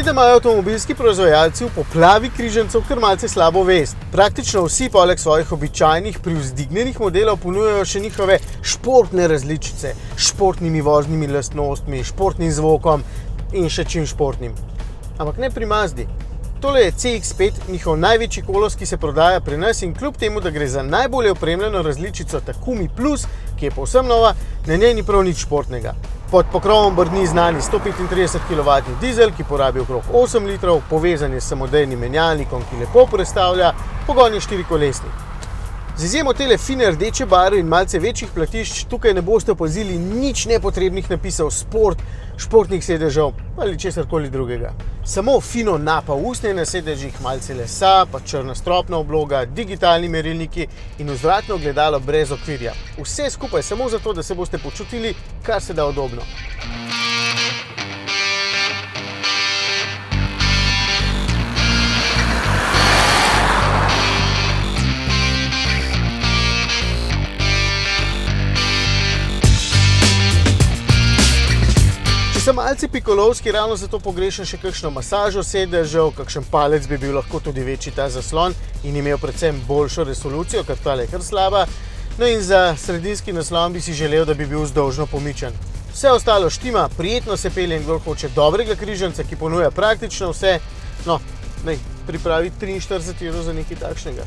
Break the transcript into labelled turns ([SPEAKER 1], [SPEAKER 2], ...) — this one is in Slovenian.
[SPEAKER 1] da imajo avtomobilski proizvajalci v poplavi križancev kar malce slabo vest. Praktično vsi poleg svojih običajnih privzdignjenih modelov ponujajo še njihove športne različice, športnimi voznimi lastnostmi, športnim zvokom in še čim športnim. Ampak ne pri Mazdi. Tole je CX-5, njihov največji kolos, ki se prodaja pri nas in kljub temu, da gre za najbolje opremljeno različico Takumi Plus, ki je povsem nova, na njej ni prav nič športnega. Pod pokrovom brni znani 135 kW dizel, ki porabi okrog 8 litrov, povezan je s samodejnim menjalnikom, ki lepo prestavlja, pogon je štirikolesnik. Z izjemo tele fine rdeče barve in malce večjih platišč tukaj ne boste opazili nič nepotrebnih napisov sport, športnih sedežev ali česarkoli drugega. Samo fino napa usnje na sedežih, malce lesa, pa črna stropna obloga, digitalni merilniki in vzvratno ogledalo brez okvirja. Vse skupaj samo zato, da se boste počutili kar se da udobno. Sem malce pikolovski, ravno zato pogrešam še kakšno masažo sedežev, kakšen palec bi bil lahko tudi večji ta zaslon in imel predvsem boljšo resolucijo, ker tale je kar slaba. No in za sredinski naslon bi si želel, da bi bil vzdolžno pomičen. Vse ostalo štima, prijetno se pelje in kdor hoče dobrega križanca, ki ponuja praktično vse, no, pripravi 43 € za nekaj takšnega.